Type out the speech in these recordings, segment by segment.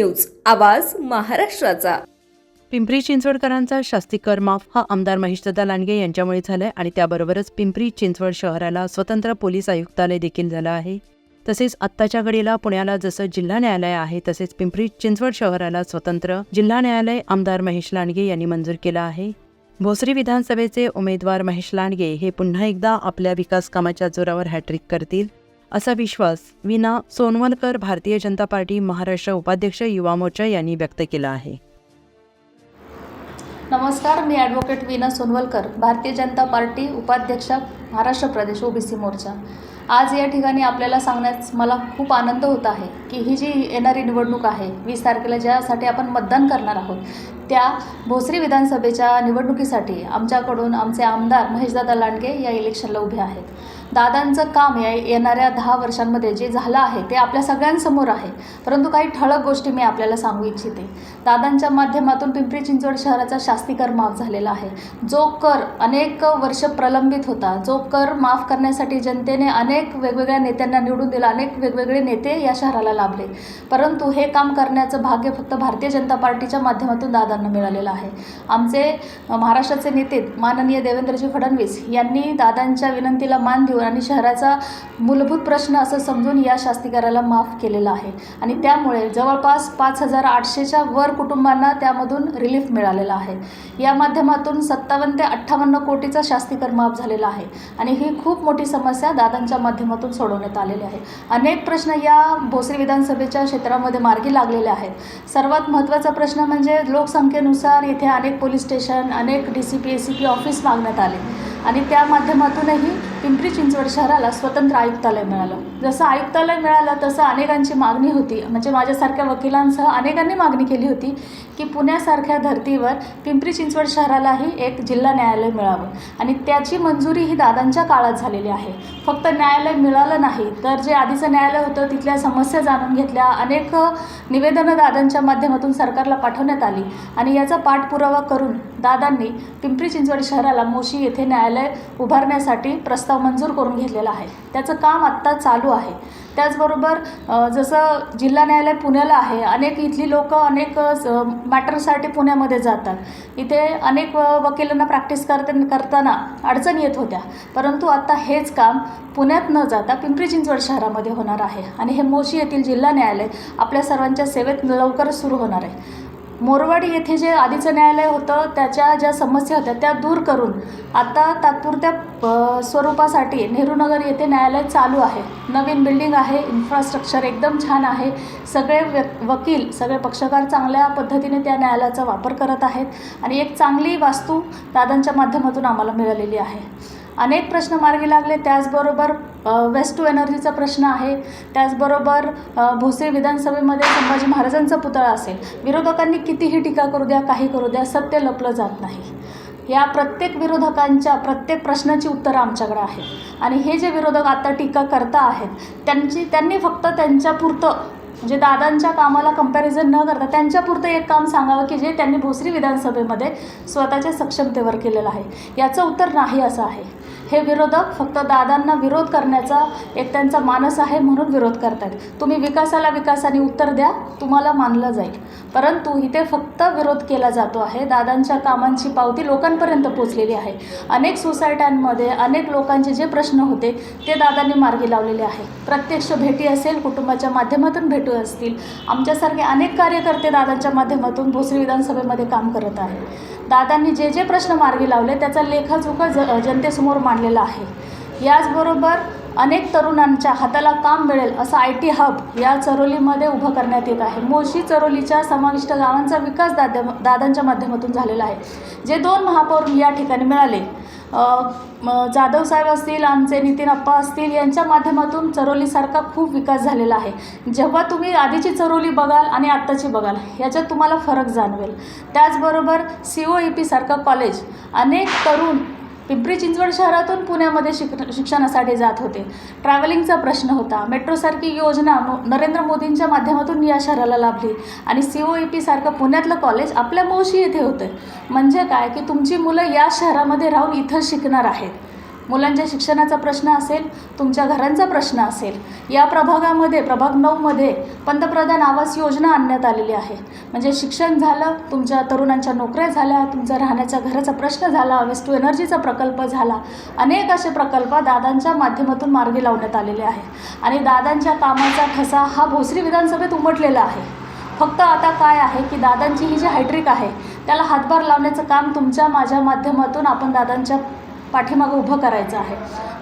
News, आवाज महाराष्ट्राचा। पिंपरी चिंचवडकरांचा शास्ती कर माफ हा आमदार महेशदादा लांडगे यांच्यामुळे झालाय आणि त्याबरोबरच पिंपरी चिंचवड शहराला स्वतंत्र पोलीस आयुक्तालय देखील झालं आहे। तसेच आत्ताच्या घडीला पुण्याला जसं जिल्हा न्यायालय आहे तसेच पिंपरी चिंचवड शहराला स्वतंत्र जिल्हा न्यायालय आमदार महेश लांडगे यांनी मंजूर केलं आहे। भोसरी विधानसभेचे उमेदवार महेश लांडगे हे पुन्हा एकदा आपल्या विकास कामाच्या जोरावर हॅट्रिक करतील असा विश्वास वीणा सोनवलकर, भारतीय जनता पार्टी महाराष्ट्र उपाध्यक्ष युवा मोर्चा यांनी व्यक्त केला आहे। नमस्कार, मी ॲडव्होकेट वीणा सोनवलकर, भारतीय जनता पार्टी उपाध्यक्ष महाराष्ट्र प्रदेश ओबीसी मोर्चा। आज या ठिकाणी आपल्याला सांगण्यास मला खूप आनंद होत आहे की ही जी येणारी निवडणूक आहे 20 तारखेला ज्यासाठी आपण मतदान करणार आहोत त्या भोसरी विधानसभेच्या निवडणुकीसाठी आमच्याकडून आमचे आमदार महेशदादा लांडगे या इलेक्शनला उभे आहेत। दादांचं काम या येणाऱ्या 10 वर्षांमध्ये जे झालं आहे ते आपल्या सगळ्यांसमोर आहे, परंतु काही ठळक गोष्टी मी आपल्याला सांगू इच्छिते। दादांच्या माध्यमातून पिंपरी चिंचवड शहराचा शास्ती कर माफ झालेला आहे। जो कर अनेक वर्ष प्रलंबित होता, जो कर माफ करण्यासाठी जनतेने अनेक वेगवेगळ्या नेत्यांना निवडून दिला, अनेक वेगवेगळे नेते या शहराला लाभले, परंतु हे काम करण्याचं भाग्य फक्त भारतीय जनता पार्टीच्या माध्यमातून दादांना मिळालेलं आहे। आमचे महाराष्ट्राचे नेते माननीय देवेंद्रजी फडणवीस यांनी दादांच्या विनंतीला मान देऊन आणि शहराचा मूलभूत प्रश्न असं समजून या शास्तीकराला माफ केलेला आहे आणि त्यामुळे जवळपास 5800च्या वर कुटुंबांना त्यामधून रिलीफ मिळालेला आहे। या माध्यमातून 57 ते 58 कोटीचा शास्तीकर माफ झालेला आहे आणि ही खूप मोठी समस्या दादांच्या माध्यमातून सोडवण्यात आलेली आहे। अनेक प्रश्न या भोसरी विधानसभेच्या क्षेत्रामध्ये मार्गी लागलेले आहेत। सर्वात महत्त्वाचा प्रश्न म्हणजे लोकसंख्येनुसार इथे अनेक पोलीस स्टेशन, अनेक DCP ACP ऑफिस मागण्यात आले आणि त्या माध्यमातूनही पिंपरी चिंचवड शहराला स्वतंत्र आयुक्तालय मिळालं। जसं आयुक्तालय मिळालं तसं अनेकांची मागणी होती, म्हणजे माझ्यासारख्या वकिलांसह अनेकांनी मागणी केली होती की पुण्यासारख्या धर्तीवर पिंपरी चिंचवड शहरालाही एक जिल्हा न्यायालय मिळावं आणि त्याची मंजुरी ही दादांच्या काळात झालेली आहे। फक्त न्यायालय मिळालं नाही तर जे आधीचं न्यायालय होतं तिथल्या समस्या जाणून घेतल्या, अनेक निवेदनं दादांच्या माध्यमातून सरकारला पाठवण्यात आली आणि याचा पाठपुरावा करून दादांनी पिंपरी चिंचवड शहराला मोशी येथे न्यायालय उभारण्यासाठी प्रस्ताव मंजूर करून घेतलेला आहे। त्याचं काम आत्ता चालू आहे। त्याचबरोबर जसं जिल्हा न्यायालय पुण्याला आहे, अनेक इथली लोक अनेक मॅटरसाठी पुण्यामध्ये जातात। इथे अनेक वकिलांना प्रॅक्टिस करताना अडचण येत होत्या, परंतु आता हेच काम पुण्यात न जाता पिंपरी चिंचवड शहरामध्ये होणार आहे आणि हे मोशी येथील जिल्हा न्यायालय आपल्या सर्वांच्या सेवेत लवकरच सुरू होणार आहे। मोरवाडी येथे जे आधीचं न्यायालय होतं त्याच्या ज्या समस्या होत्या त्या दूर करून आता तात्पुरत्या स्वरूपासाठी नेहरूनगर येथे न्यायालय चालू आहे। नवीन बिल्डिंग आहे, इन्फ्रास्ट्रक्चर एकदम छान आहे। सगळे वकील, सगळे पक्षकार चांगल्या पद्धतीने त्या न्यायालयाचा वापर करत आहेत आणि एक चांगली वास्तू दादांच्या माध्यमातून आम्हाला मिळालेली आहे। अनेक प्रश्न मार्गी लागले, त्याचबरोबर वेस्ट टू एनर्जीचा प्रश्न आहे, त्याचबरोबर भोसरी विधानसभेमध्ये संभाजी महाराजांचा पुतळा असेल। विरोधकांनी कितीही टीका करू द्या, काही करू द्या, सत्य लपलं जात नाही। या प्रत्येक विरोधकांच्या प्रत्येक प्रश्नाची उत्तरं आमच्याकडे आहेत आणि हे जे विरोधक आता टीका करता आहेत त्यांनी फक्त त्यांच्यापुरतं, म्हणजे दादांच्या कामाला कंपॅरिझन न करता त्यांच्यापुरतं एक काम सांगावं की जे त्यांनी भोसरी विधानसभेमध्ये स्वतःच्या सक्षमतेवर केलेलं आहे। याचं उत्तर नाही असं आहे। हे विरोधक फक्त दादांना विरोध करण्याचा एक त्यांचा मानस आहे म्हणून विरोध करतात। तुम्ही विकासाला विकासाने उत्तर द्या, तुम्हाला मानलं जाईल, परंतु इथे फक्त विरोध केला जातो आहे। दादांच्या कामांची पावती लोकांपर्यंत पोचलेली आहे। अनेक सोसायट्यांमध्ये अनेक लोकांचे जे प्रश्न होते ते दादांनी मार्गी लावलेले आहे। प्रत्यक्ष भेटी असेल, कुटुंबाच्या माध्यमातून भेटू असतील, आमच्यासारखे अनेक कार्यकर्ते दादांच्या माध्यमातून भोसरी विधानसभेमध्ये काम करत आहेत। दादांनी जे जे प्रश्न मार्गी लावले त्याचा लेखाजोखा जनतेसमोर मांडलेला आहे। याचबरोबर अनेक तरुणांच्या हाताला काम मिळेल असं IT हब या चरोलीमध्ये उभं करण्यात येत आहे। मोशी चरोलीच्या समाविष्ट गावांचा विकास दादांच्या माध्यमातून झालेला आहे। जे 2 महापौर या ठिकाणी मिळाले, जाधव साहेब असतील, आमचे नितीन अप्पा असतील, यांच्या माध्यमातून चरोलीसारखा खूप विकास झालेला आहे। जेव्हा तुम्ही आधीची चरोली बघाल आणि आत्ताची बघाल याच्यात तुम्हाला फरक जाणवेल। त्याचबरोबर COEP सारखं कॉलेज, अनेक तरुण पिंपरी चिंचवड शहरातून पुण्यामध्ये शिक्षणासाठी जात होते। ट्रॅव्हलिंगचा प्रश्न होता। मेट्रोसारखी योजना नरेंद्र मोदींच्या माध्यमातून या शहराला लाभली आणि COEP सारखं पुण्यातलं कॉलेज आपल्या मोशी येथे होतं। म्हणजे काय की तुमची मुलं या शहरामध्ये राहून इथं शिकणार आहेत। मुलांच्या शिक्षणाचा प्रश्न असेल, तुमच्या घरांचा प्रश्न असेल, या प्रभागामध्ये प्रभाग 9मध्ये पंतप्रधान आवास योजना आणण्यात आलेली आहे. म्हणजे शिक्षण झालं, तुमच्या तरुणांच्या नोकऱ्या झाल्या, तुमचा राहण्याच्या घराचा प्रश्न झाला, वेस्ट टू एनर्जीचा प्रकल्प झाला, अनेक असे प्रकल्प दादांच्या माध्यमातून मार्गी लावण्यात आलेले आहे. आणि दादांच्या कामाचा ठसा हा भोसरी विधानसभेत उमटलेला आहे. फक्त आता काय आहे की दादांची ही जी हायट्रिक आहे त्याला हातभार लावण्याचं काम तुमच्या माझ्या माध्यमातून आपण दादांच्या पाठीमागं उभं करायचं आहे.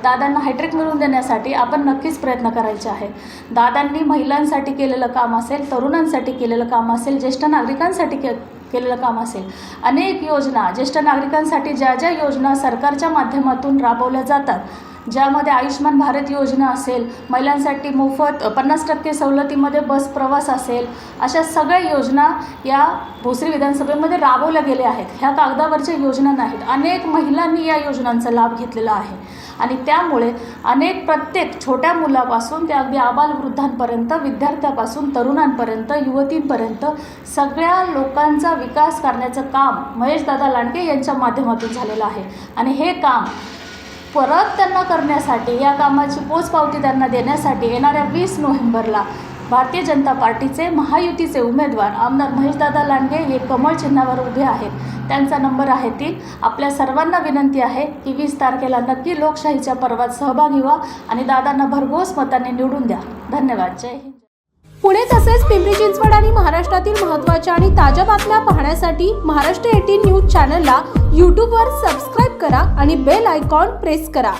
दादांना हायट्रिक मिळवून देण्यासाठी आपण नक्कीच प्रयत्न करायचे आहे. दादांनी महिलांसाठी केलेलं काम असेल, तरुणांसाठी केलेलं काम असेल, ज्येष्ठ नागरिकांसाठी केलेलं काम असेल, अनेक योजना ज्येष्ठ नागरिकांसाठी ज्या ज्या योजना सरकारच्या माध्यमातून राबवल्या जातात, ज्यामध्ये आयुष्मान भारत योजना असेल, महिलांसाठी मोफत 50% सवलतीमध्ये बस प्रवास असेल, अशा सगळ्या योजना या भोसरी विधानसभेमध्ये राबवल्या गेल्या आहेत. ह्या कागदावरच्या योजना नाहीत. अनेक महिलांनी या योजनांचा लाभ घेतलेला आहे आणि त्यामुळे प्रत्येक छोट्या मुलापासून ते अगदी आबालवृद्धांपर्यंत, विद्यार्थ्यापासून तरुणांपर्यंत, युवतींपर्यंत सगळ्या लोकांचा विकास करण्याचं काम महेशदादा लांडगे यांच्या माध्यमातून झालेलं आहे. आणि हे काम परत त्यांना करण्यासाठी, या कामाची पोचपावती त्यांना देण्यासाठी येणाऱ्या 20 नोव्हेंबरला भारतीय जनता पार्टीचे महायुतीचे उमेदवार आमदार महेशदादा लांडगे हे कमळ चिन्हावर उभे आहेत. त्यांचा नंबर आहे 3. आपल्या सर्वांना विनंती आहे की 20 तारखेला नक्की लोकशाहीच्या पर्वात सहभागी व्हा आणि दादांना भरघोस मताने निवडून द्या. धन्यवाद. जय हिंद. पुणे तसेच पिंपरी चिंचवड आणि महाराष्ट्रातील महत्त्वाच्या आणि ताज्या बातम्या पाहण्यासाठी महाराष्ट्र 18 न्यूज चॅनलला यूट्यूबवर सबस्क्राईब करा आणि बेल आयकॉन प्रेस करा.